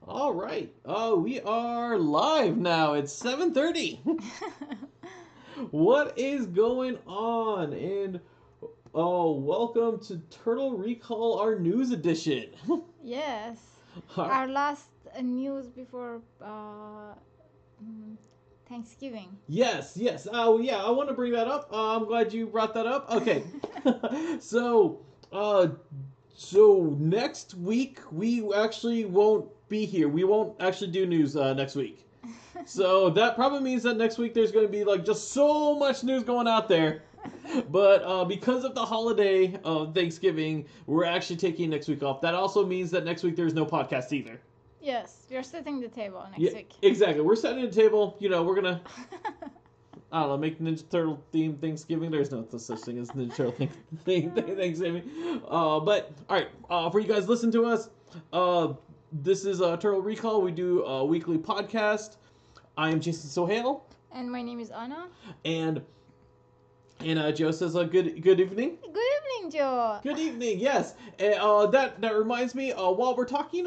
All right. We are live now. It's 7:30. What is going on? And welcome to Turtle Recall, our news edition. Yes. All Our last news before mm, Thanksgiving. Yes, yes. Yeah, I want to bring that up. I'm glad you brought that up. Okay. so, uh, so next week we actually won't be here. We won't actually do news next week. So that probably means that next week there's going to be like just so much news going out there. But because of the holiday of Thanksgiving, we're actually taking next week off. That also means that next week there's no podcast either. Yes, you're setting the table Yeah, next week. exactly. We're setting a table. We're gonna I don't know, make Ninja Turtle themed Thanksgiving. There's no such thing as Ninja Turtle Thanksgiving. But all right, for you guys listen to us, this is Turtle Recall. We do a weekly podcast. I am Jason Sohail, And my name is Anna. and Joe says good evening. Good evening, Joe. Good evening. Yes, and that reminds me. While we're talking,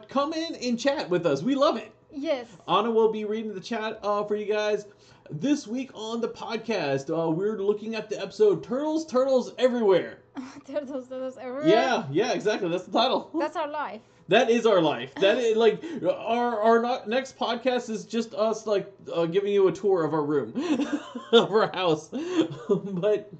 come in and chat with us. We love it. Yes. Anna will be reading the chat for you guys. This week on the podcast, we're looking at the episode Turtles Everywhere. Turtles everywhere. Yeah, exactly. That's the title. That's our life. That is our life. That is like our next podcast is just us like giving you a tour of our room, of our house. but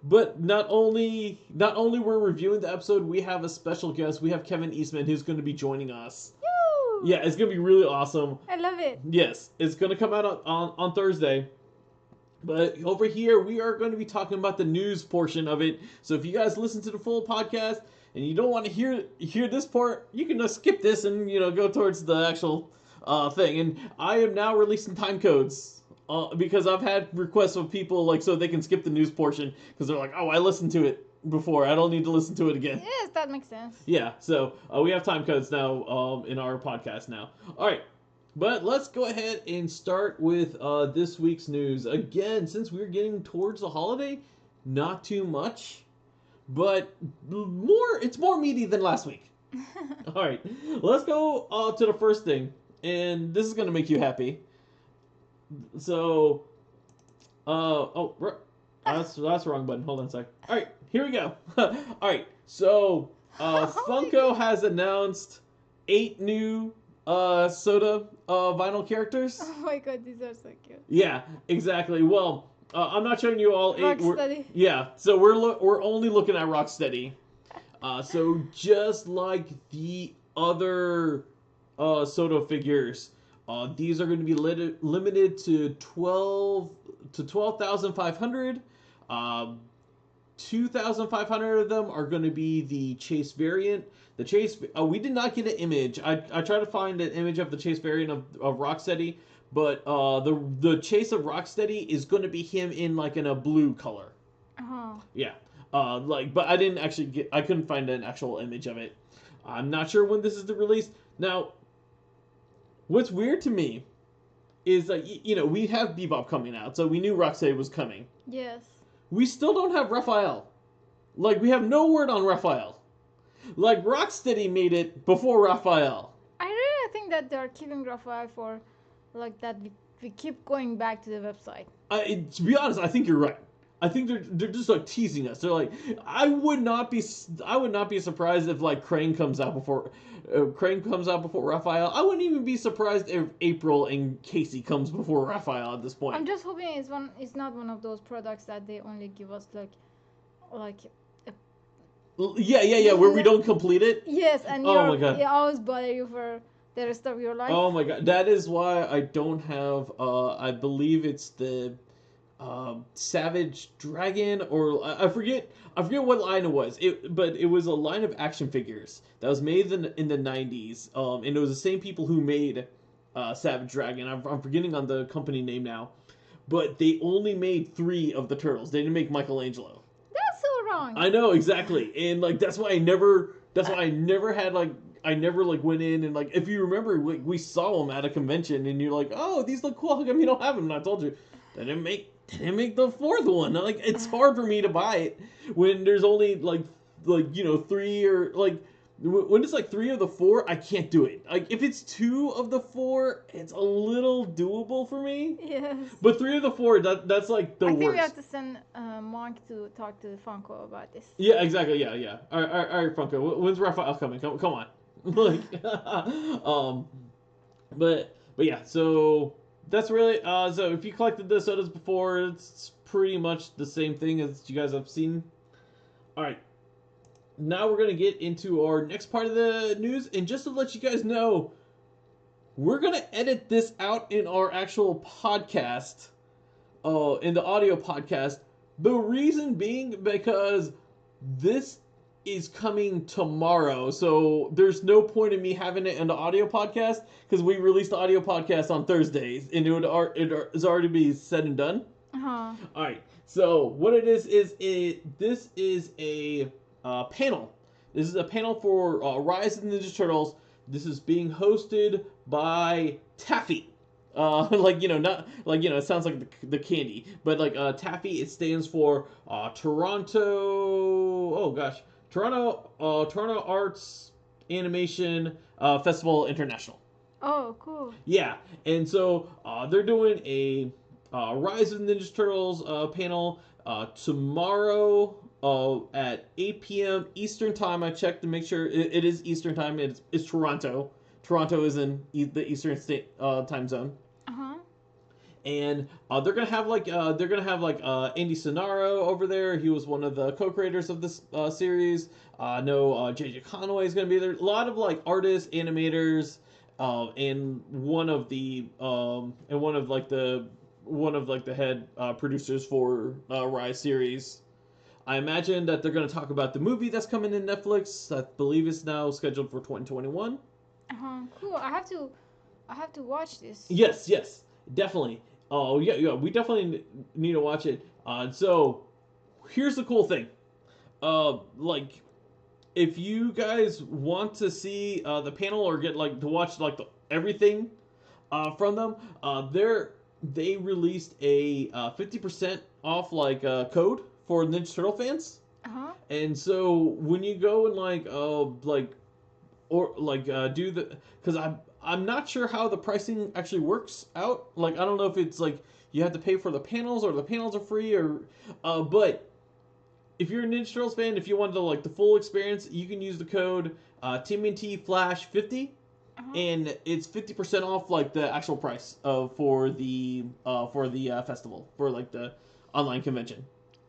but not only we're reviewing the episode, we have a special guest. We have Kevin Eastman who's going to be joining us. Woo! Yeah, it's going to be really awesome. I love it. Yes, it's going to come out on Thursday. But over here, we are going to be talking about the news portion of it. So if you guys listen to the full podcast and you don't want to hear this part, you can just skip this and go towards the actual thing. And I am now releasing time codes because I've had requests of people like so they can skip the news portion because they're like, oh, I listened to it before. I don't need to listen to it again. Yes, that makes sense. Yeah, so we have time codes now in our podcast now. All right, but let's go ahead and start with this week's news. Again, since we're getting towards the holiday, not too much, but it's more meaty than last week. All right, let's go to the first thing, and this is going to make you happy. So, that's the wrong button. Hold on a sec. All right, here we go. All right, so Funko has announced 8 new Soda vinyl characters. Oh my god, these are so cute. Yeah, exactly. Well, I'm not showing you all 8. Rocksteady. Yeah, so we're only looking at Rocksteady. So just like the other Soda figures, these are going to be limited to 12,500. 2,500 of them are going to be the Chase variant. The Chase, we did not get an image. I tried to find an image of the Chase variant of Rocksteady, but the Chase of Rocksteady is going to be him in a blue color. Oh. Yeah. But I didn't actually I couldn't find an actual image of it. I'm not sure when this is the release. Now, what's weird to me is that, we have Bebop coming out, so we knew Rocksteady was coming. Yes. We still don't have Raphael. We have no word on Raphael. Rocksteady made it before Raphael. I really think that they're keeping Raphael for that we keep going back to the website. To be honest, I think you're right. I think they're just teasing us. They're like, I would not be surprised if Crane comes out before Raphael. I wouldn't even be surprised if April and Casey comes before Raphael at this point. I'm just hoping it's not one of those products that they only give us Yeah, where we don't complete it. Yes, and my God. It always bother you for the rest of your life. Oh my God, that is why I don't have. I believe it's the Savage Dragon, or I forget what line it was. But it was a line of action figures that was made in the 90s. And it was the same people who made Savage Dragon. I'm forgetting on the company name now, but they only made 3 of the turtles. They didn't make Michelangelo. That's so wrong. I know, exactly, and that's why I never had I never went in and if you remember we saw them at a convention and you're like, oh, these look cool. How come you don't have them? And I told you they didn't make the 4th one. It's hard for me to buy it when there's only 3 or when it's like 3 of the 4, I can't do it. Like if it's 2 of the 4, it's a little doable for me. Yes. But 3 of the 4, that's like the I think worst. we have to send Mark to talk to Funko about this. Yeah, exactly. Yeah. All right, Funko. When's Raphael coming? Come on. Like, but yeah. So that's really so if you collected the sodas before, it's pretty much the same thing as you guys have seen. All right. Now we're gonna get into our next part of the news, and just to let you guys know, we're gonna edit this out in our actual podcast, in the audio podcast. The reason being because this is coming tomorrow, so there's no point in me having it in the audio podcast because we released the audio podcast on Thursdays, and it is already be said and done. Uh-huh. All right. So what it is this is a panel. This is a panel for Rise of the Ninja Turtles. This is being hosted by Taffy. Like not like it sounds like the candy, but like Taffy. It stands for Toronto. Oh gosh, Toronto Arts Animation Festival International. Oh, cool. Yeah, and so they're doing a Rise of the Ninja Turtles panel tomorrow at 8 p.m. Eastern Time. I checked to make sure it is Eastern Time. It's Toronto. Toronto is in the Eastern State time zone. Uh-huh. And they're gonna have like Andy Sonaro over there. He was one of the co-creators of this series. I know JJ Conway is gonna be there. A lot of like artists, animators, and one of the head producers for Rise series. I imagine that they're going to talk about the movie that's coming in Netflix. I believe it's now scheduled for 2021. Cool. I have to watch this. Yes, definitely. Oh yeah, we definitely need to watch it. So here's the cool thing. Like if you guys want to see the panel or get like to watch like everything from them, they released a 50% off like code for Ninja Turtle fans. Uh-huh. And so when you go and do the, because I'm not sure how the pricing actually works out. Like I don't know if it's like you have to pay for the panels or the panels are free or, but if you're a Ninja Turtles fan, if you want the full experience, you can use the code TMNT Flash 50. Uh-huh. And it's 50% off like the actual price for the festival for like the online convention.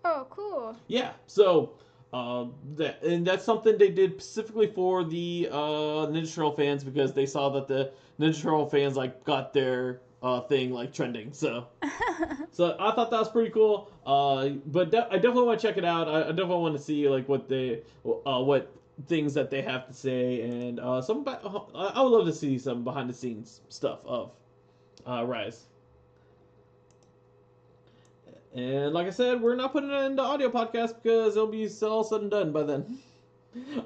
Oh, cool. Yeah, so that's something they did specifically for the Ninja Turtle fans because they saw that the Ninja Turtle fans like got their thing like trending. So so I thought that was pretty cool. But I definitely want to check it out. I definitely want to see like what things that they have to say and I would love to see some behind the scenes stuff of Rise. And like I said, we're not putting it in the audio podcast because it'll be all said and done by then.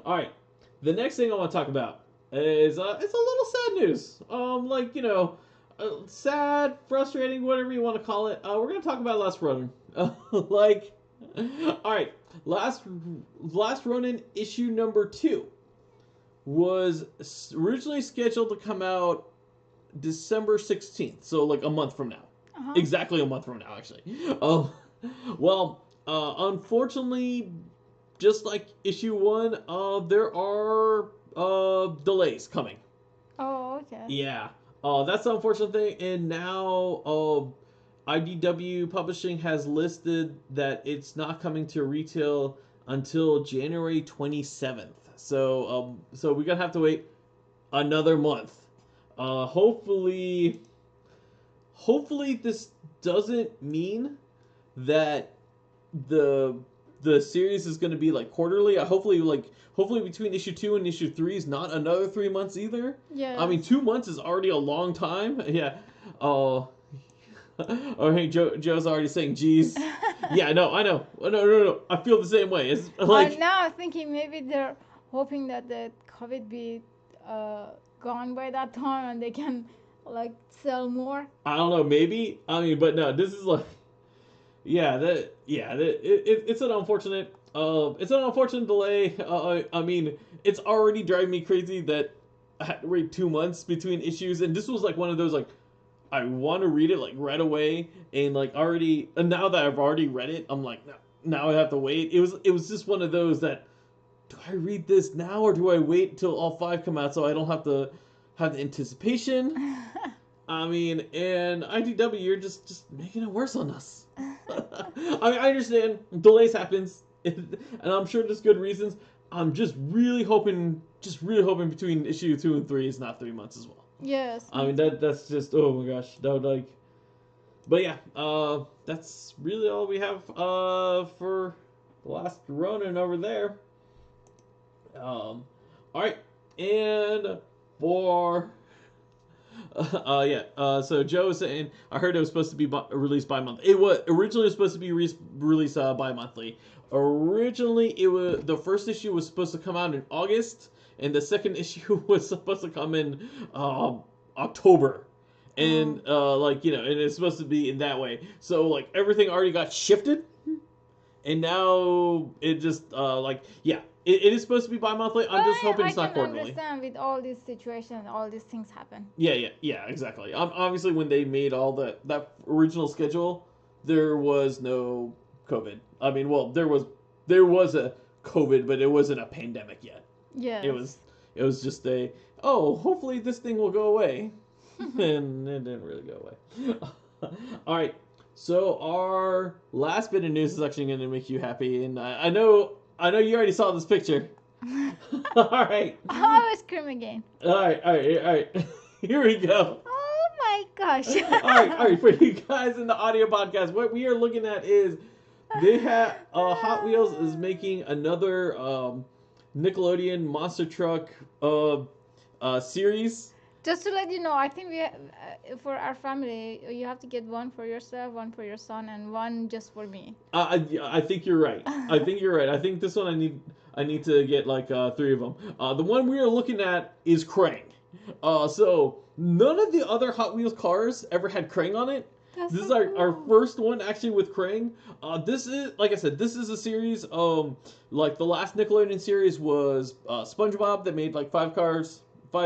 All right, the next thing I want to talk about is it's a little sad news. Sad, frustrating, whatever you want to call it. We're gonna talk about Last Ronin. All right, Last Ronin issue number 2 was originally scheduled to come out December 16th, so like a month from now. Uh-huh. Exactly a month from now, actually. Unfortunately, just like issue 1, there are delays coming. Oh, okay. Yeah. That's the unfortunate thing. And now IDW Publishing has listed that it's not coming to retail until January 27th. So we're gonna have to wait another month. Hopefully this doesn't mean that the series is going to be like quarterly. Hopefully between issue 2 and issue 3 is not another 3 months either. Yeah. I mean, 2 months is already a long time. Yeah. Oh, hey, Joe's already saying, "Geez." Yeah, no, I know. No. I feel the same way. It's like now I'm thinking maybe they're hoping that the COVID be gone by that time and they can like sell more. I don't know. Maybe. I mean, but no. This is like, it's an unfortunate. It's an unfortunate delay. I mean, it's already driving me crazy that I had to wait 2 months between issues, and this was like one of those like I want to read it like right away, and like already, and now that I've already read it, I'm like, no, now I have to wait. It was just one of those that do I read this now or do I wait till all five come out so I don't have to have the anticipation? I mean, and IDW, you're just making it worse on us. I mean, I understand delays happens, and I'm sure there's good reasons. I'm just really hoping between issue 2 and 3 is not 3 months as well. Yes. I mean that's just oh my gosh, that would like. But yeah, that's really all we have for the last Ronin over there. All right, and for yeah. So Joe was saying, I heard it was supposed to be released bi-monthly. It was originally supposed to be released bi-monthly. Originally, it was the first issue was supposed to come out in August, and the second issue was supposed to come in October. And like and it's supposed to be in that way. So like everything already got shifted, and now it just like yeah, it is supposed to be bi-monthly. I'm just hoping it's not quarterly. I can understand with all these situations, all these things happen. Yeah, exactly. Obviously, when they made all that original schedule, there was no COVID. I mean, well, there was a COVID, but it wasn't a pandemic yet. Yeah. It was just hopefully this thing will go away, and it didn't really go away. All right. So our last bit of news is actually going to make you happy, and I know you already saw this picture. All right. Oh, it's cream again. All right. Here we go. Oh my gosh. all right. For you guys in the audio podcast, what we are looking at is they have Hot Wheels is making another Nickelodeon monster truck series. Just to let you know, I think we for our family, you have to get one for yourself, one for your son, and one just for me. I think you're right. I think this one I need to get like 3 of them. The one we are looking at is Krang. So none of the other Hot Wheels cars ever had Krang on it. This is our first one actually with Krang. This is, like I said, this is a series. Like the last Nickelodeon series was SpongeBob that made like 5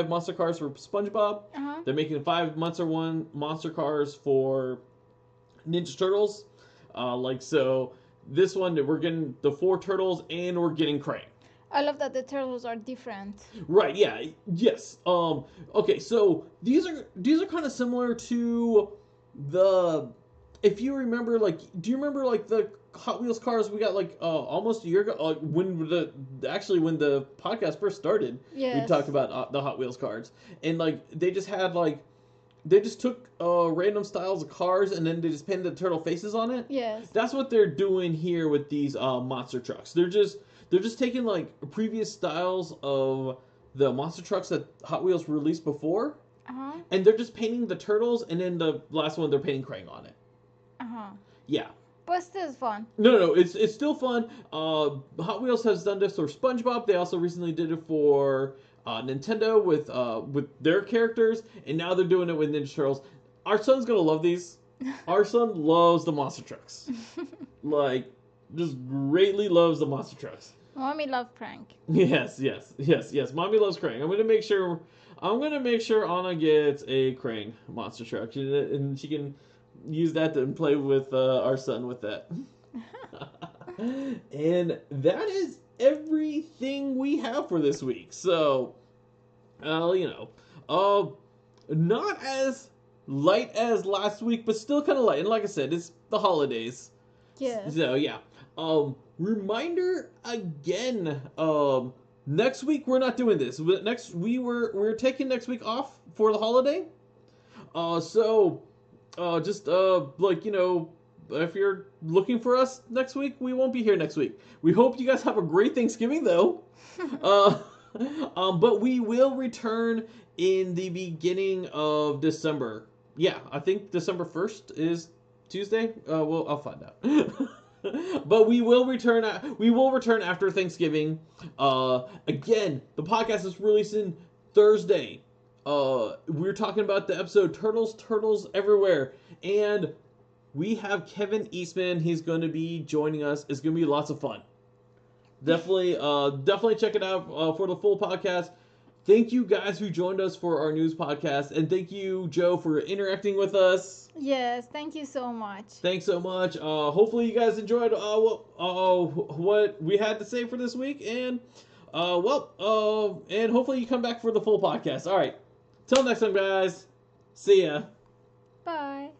monster cars for SpongeBob. Uh-huh. They're making 5 monster cars for Ninja Turtles. So this one we're getting the 4 turtles and we're getting Krang. I love that the turtles are different. Right, yeah. Yes. Okay, so these are kind of similar to the, if you remember, like, do you remember like the Hot Wheels cars we got like almost a year ago, when the podcast first started? Yes. We talked about the Hot Wheels cars, and like they just took random styles of cars and then they just painted the turtle faces on it. Yes. That's what they're doing here with these monster trucks. They're just taking like previous styles of the monster trucks that Hot Wheels released before. Uh-huh. And they're just painting the turtles, and then the last one they're painting Krang on it. Uh-huh. Yeah. But still fun. No, it's still fun. Hot Wheels has done this for SpongeBob. They also recently did it for Nintendo with their characters, and now they're doing it with Ninja Turtles. Our son's gonna love these. Our son loves the monster trucks. Like, just greatly loves the monster trucks. Mommy loves Krang. Yes. Mommy loves Krang. I'm gonna make sure Anna gets a Krang monster truck, and she can use that to play with our son with that. And that is everything we have for this week. So, not as light as last week, but still kind of light. And like I said, it's the holidays. Yes. So yeah. Reminder again. Next week we're not doing this. We're taking next week off for the holiday. If you're looking for us next week, we won't be here next week. We hope you guys have a great Thanksgiving though. But we will return in the beginning of December. Yeah, I think December 1st is Tuesday. Well, I'll find out. But we will return after Thanksgiving. Again, the podcast is releasing Thursday. We're talking about the episode Turtles Everywhere, and we have Kevin Eastman. He's going to be joining us. It's going to be lots of fun. definitely check it out for the full podcast. Thank you guys who joined us for our news podcast, and thank you, Joe, for interacting with us. Yes, thank you so much. Thanks so much. Hopefully, you guys enjoyed what we had to say for this week, and and hopefully you come back for the full podcast. All right, till next time, guys. See ya. Bye.